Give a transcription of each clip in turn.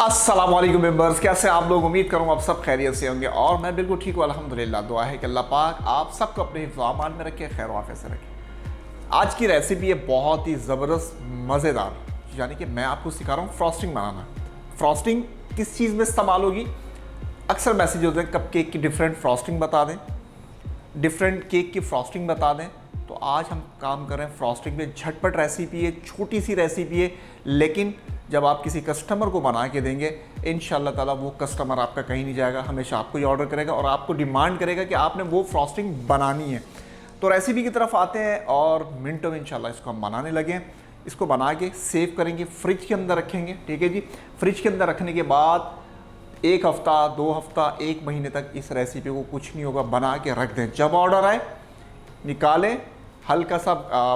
अस्सलाम वालेकुम मेंबर्स, कैसे आप लोग। उम्मीद करूँ आप सब खैरियत से होंगे और मैं बिल्कुल ठीक हूँ अल्हम्दुलिल्लाह। दुआ है कि अल्लाह पाक आप सबको अपने हिफ्ज़-ओ-अमान में रखे, खैर वाफ़ियत से रखे। आज की रेसिपी है बहुत ही ज़बरदस्त मज़ेदार, यानी कि मैं आपको सिखा रहा हूँ फ्रॉस्टिंग बनाना। फ्रॉस्टिंग किस चीज़ में इस्तेमाल होगी? अक्सर मैसेज होते हैं कप केक की डिफरेंट फ्रॉस्टिंग बता दें, डिफरेंट केक की फ्रॉस्टिंग बता दें। तो आज हम काम कर रहे हैं फ्रॉस्टिंग में। झटपट रेसिपी है, छोटी सी रेसिपी है, लेकिन जब आप किसी कस्टमर को बना के देंगे इंशाल्लाह ताला वो कस्टमर आपका कहीं नहीं जाएगा, हमेशा आपको ही ऑर्डर करेगा और आपको डिमांड करेगा कि आपने वो फ्रॉस्टिंग बनानी है। तो रेसिपी की तरफ आते हैं और मिनटों में इंशाल्लाह इसको हम बनाने लगे। इसको बना के सेव करेंगे, फ्रिज के अंदर रखेंगे। ठीक है जी। फ्रिज के अंदर रखने के बाद 1 हफ्ता 2 हफ्ता 1 महीने तक इस रेसिपी को कुछ नहीं होगा, बना के रख दें। जब ऑर्डर आए निकालें, हल्का सा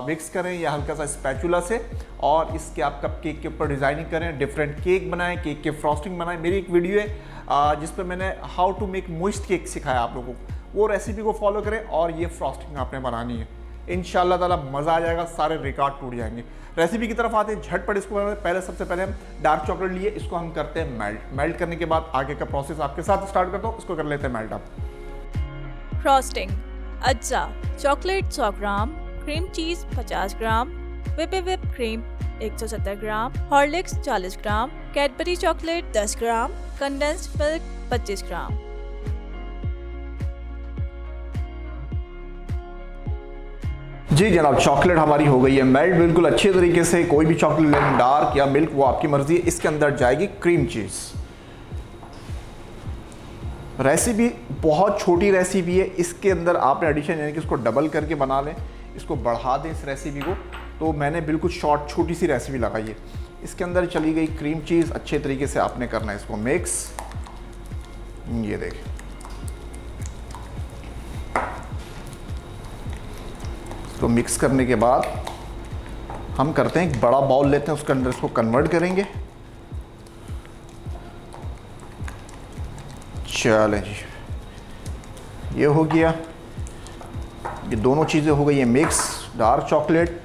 मिक्स करें या हल्का सा स्पैचुला से, और इसके आप कप केक के ऊपर डिज़ाइनिंग करें, डिफरेंट केक बनाएं, केक के फ्रॉस्टिंग बनाएं। मेरी एक वीडियो है जिस पर मैंने how to make moist cake सिखाया आप लोगों को, वो रेसिपी को फॉलो करें और ये फ्रॉस्टिंग आपने बनानी है। इंशाल्लाह ताला मज़ा आ जाएगा, सारे रिकॉर्ड टूट जाएंगे। रेसिपी की तरफ आते हैं, झटपट इसको बनाते हैं। पहले सबसे पहले हम डार्क चॉकलेट लिए, इसको हम करते हैं मेल्ट। मेल्ट करने के बाद आगे का प्रोसेस आपके साथ स्टार्ट करता हूँ, इसको कर लेते हैं मेल्ट। आप फ्रॉस्टिंग अज्जा चॉकलेट 100 ग्राम, क्रीम चीज 50 ग्राम, whip क्रीम 170 ग्राम, हॉर्लिक्स 40 ग्राम, कैडबरी चॉकलेट 10 ग्राम, कंडेंस्ड मिल्क 25 ग्राम। जी जनाब, चॉकलेट हमारी हो गई है मेल्ट बिल्कुल अच्छे तरीके से। कोई भी चॉकलेट लें, डार्क या मिल्क, वो आपकी मर्जी है। इसके अंदर जाएगी क्रीम चीज़। रेसिपी बहुत छोटी रेसिपी है, इसके अंदर आपने एडिशन यानी कि इसको डबल करके बना लें, इसको बढ़ा दें इस रेसिपी को। तो मैंने बिल्कुल शॉर्ट छोटी सी रेसिपी लगाई है। इसके अंदर चली गई क्रीम चीज़, अच्छे तरीके से आपने करना है इसको मिक्स। ये देखें, तो मिक्स करने के बाद हम करते हैं एक बड़ा बाउल लेते हैं, उसके अंदर इसको कन्वर्ट करेंगे। चलें जी, ये हो गया। ये दोनों चीज़ें हो गई है मिक्स, डार्क चॉकलेट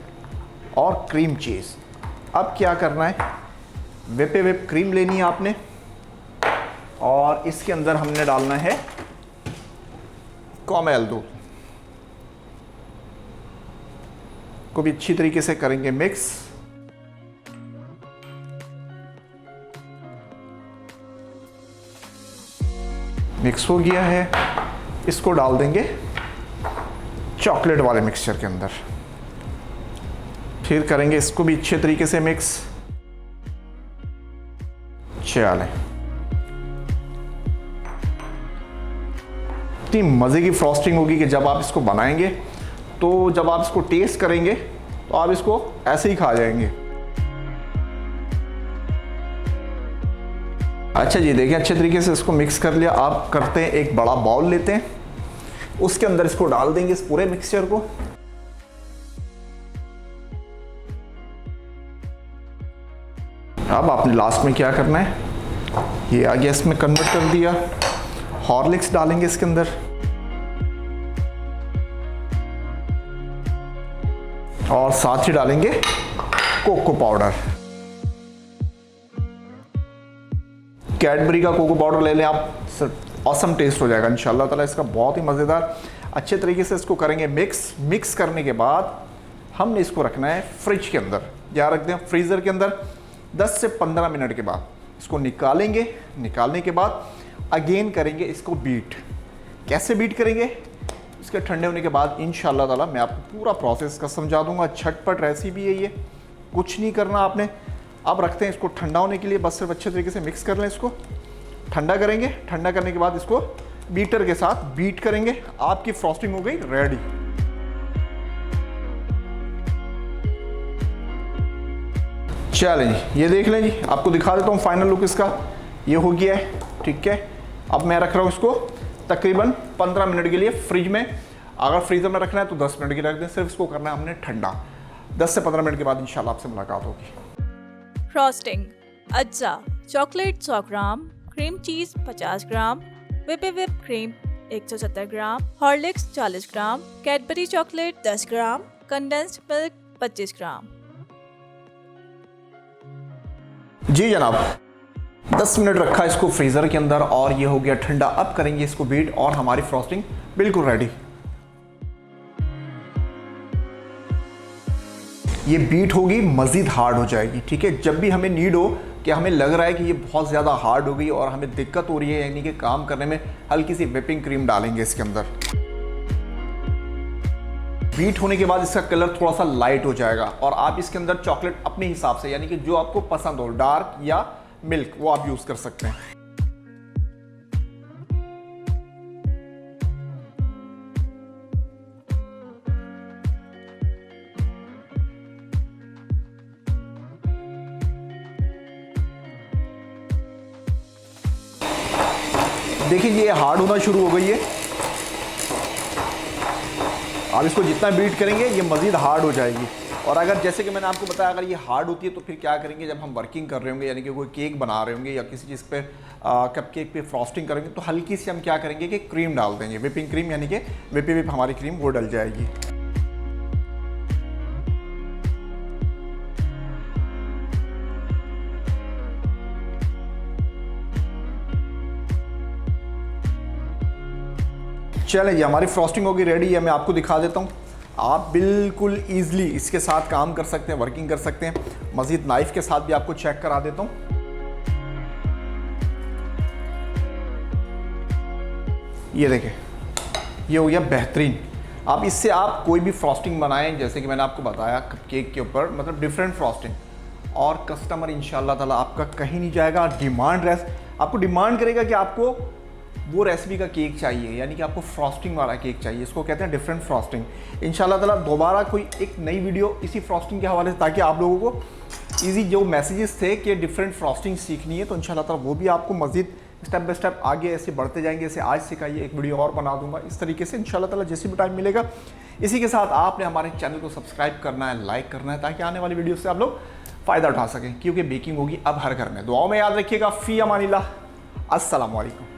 और क्रीम चीज़। अब क्या करना है, whip क्रीम लेनी है आपने और इसके अंदर हमने डालना है कॉमेल दूध को भी अच्छी तरीके से करेंगे मिक्स। मिक्स हो गया है, इसको डाल देंगे चॉकलेट वाले मिक्सचर के अंदर। फिर करेंगे इसको भी अच्छे तरीके से मिक्स। चलें, इतनी मज़े की फ्रॉस्टिंग होगी कि जब आप इसको बनाएंगे तो जब आप इसको टेस्ट करेंगे तो आप इसको ऐसे ही खा जाएंगे। अच्छा जी, देखिए अच्छे तरीके से इसको मिक्स कर लिया। आप करते हैं एक बड़ा बाउल लेते हैं, उसके अंदर इसको डाल देंगे इस पूरे मिक्सचर को। अब आपने लास्ट में क्या करना है, ये आ गया, इसमें कन्वर्ट कर दिया। हॉर्लिक्स डालेंगे इसके अंदर और साथ ही डालेंगे कोको पाउडर। कैडबरी का कोको पाउडर ले लें आप, ऑसम टेस्ट हो जाएगा इंशाल्लाह ताला इसका, बहुत ही मज़ेदार। अच्छे तरीके से इसको करेंगे मिक्स। मिक्स करने के बाद हमने इसको रखना है फ्रिज के अंदर, या रख दें फ्रीज़र के अंदर। 10 से 15 मिनट के बाद इसको निकालेंगे। निकालने के बाद अगेन करेंगे इसको बीट। कैसे बीट करेंगे, इसके ठंडे होने के बाद इंशाल्लाह ताला मैं आपको पूरा प्रोसेस का समझा दूंगा। झटपट रेसिपी है ये, कुछ नहीं करना आपने। अब रखते हैं इसको ठंडा होने के लिए, बस सिर्फ अच्छे तरीके से मिक्स कर लें। इसको ठंडा करेंगे, ठंडा करने के बाद इसको बीटर के साथ बीट करेंगे। आपकी फ्रॉस्टिंग हो गई रेडी। चलें जी, ये देख लें जी, आपको दिखा देता हूँ फाइनल लुक इसका। ये हो गया है, ठीक है। अब मैं रख रहा हूँ इसको तकरीबन 15 मिनट के लिए फ्रिज में। अगर फ्रीज़र में रखना है तो 10 मिनट की रख दें, सिर्फ इसको करना है हमने ठंडा। 10 से 15 मिनट के बाद इंशाल्लाह आपसे मुलाकात होगी। फ्रॉस्टिंग अज्जा चॉकलेट 100 ग्राम, क्रीम चीज 50 ग्राम, whip क्रीम 170 ग्राम, हॉर्लिक्स 40 ग्राम, कैडबरी चॉकलेट 10 ग्राम, कंडेंस्ड मिल्क 25 ग्राम। जी जनाब, 10 मिनट रखा इसको फ्रीज़र के अंदर और ये हो गया ठंडा। अब करेंगे इसको बीट और हमारी फ्रॉस्टिंग बिल्कुल रेडी। ये बीट होगी, मज़ीद हार्ड हो जाएगी। ठीक है, जब भी हमें नीड हो कि हमें लग रहा है कि ये बहुत ज़्यादा हार्ड हो गई और हमें दिक्कत हो रही है यानी कि काम करने में, हल्की सी व्हिपिंग क्रीम डालेंगे इसके अंदर। बीट होने के बाद इसका कलर थोड़ा सा लाइट हो जाएगा और आप इसके अंदर चॉकलेट अपने हिसाब से यानी कि जो आपको पसंद हो, डार्क या मिल्क, वो आप यूज़ कर सकते हैं। देखिए ये हार्ड होना शुरू हो गई है। आप इसको जितना बीट करेंगे ये मज़ीद हार्ड हो जाएगी। और अगर जैसे कि मैंने आपको बताया, अगर ये हार्ड होती है तो फिर क्या करेंगे, जब हम वर्किंग कर रहे होंगे यानी कि कोई केक बना रहे होंगे या किसी चीज़ पे कप केक पे फ्रॉस्टिंग करेंगे, तो हल्की सी हम क्या करेंगे कि क्रीम डाल देंगे, व्हिपिंग क्रीम, यानी कि व्हिप हमारी क्रीम वो डल जाएगी। चलें, ये हमारी फ्रॉस्टिंग होगी रेडी है। मैं आपको दिखा देता हूँ। आप बिल्कुल ईजिली इसके साथ काम कर सकते हैं, वर्किंग कर सकते हैं। मज़ीद नाइफ़ के साथ भी आपको चेक करा देता हूँ। ये देखें, ये हो गया बेहतरीन। अब इससे आप कोई भी फ्रॉस्टिंग बनाएं, जैसे कि मैंने आपको बताया कप केक के ऊपर, मतलब डिफरेंट फ्रॉस्टिंग, और कस्टमर इंशाल्लाह ताला आपका कहीं नहीं जाएगा। आपको डिमांड करेगा कि आपको वो रेसिपी का केक चाहिए, यानी कि आपको फ्रॉस्टिंग वाला केक चाहिए। इसको कहते हैं डिफरेंट फ्रॉस्टिंग। इंशाल्लाह ताला दोबारा कोई एक नई वीडियो इसी फ्रॉस्टिंग के हवाले से, ताकि आप लोगों को इजी जो मैसेजेस थे कि डिफरेंट फ्रॉस्टिंग सीखनी है, तो इंशाल्लाह ताला वो भी आपको मज़ीद स्टेप बाय स्टेप आगे ऐसे बढ़ते जाएंगे। ऐसे आज सिखाइए, एक वीडियो और बना दूंगा इस तरीके से इंशाल्लाह ताला जैसे भी टाइम मिलेगा। इसी के साथ आपने हमारे चैनल को सब्सक्राइब करना है, लाइक करना है, ताकि आने वाली वीडियो से आप लोग फ़ायदा उठा सकें, क्योंकि बेकिंग होगी अब हर घर में। दुआओं में याद रखिएगा। फ़ी अमानिल्लाह, अस्सलाम वालेकुम।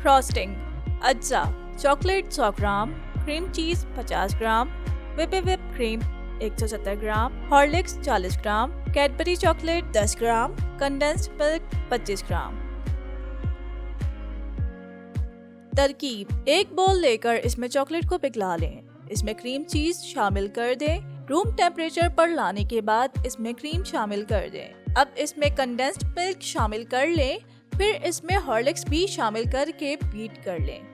फ्रॉस्टिंग अज्जा चॉकलेट 100 ग्राम, क्रीम चीज़ 50 ग्राम, व्हिप क्रीम 170 ग्राम, हॉर्लिक्स 40 ग्राम, कैडबरी चॉकलेट 10 ग्राम, कंडेंस्ड मिल्क 25 ग्राम। तरकीब: एक बोल लेकर इसमें चॉकलेट को पिघला लें, इसमें क्रीम चीज़ शामिल कर दें। रूम टेम्परेचर पर लाने के बाद इसमें क्रीम शामिल कर दें। अब इसमें कंडेंस्ड मिल्क शामिल कर लें, फिर इसमें हॉर्लिक्स भी शामिल करके बीट कर लें।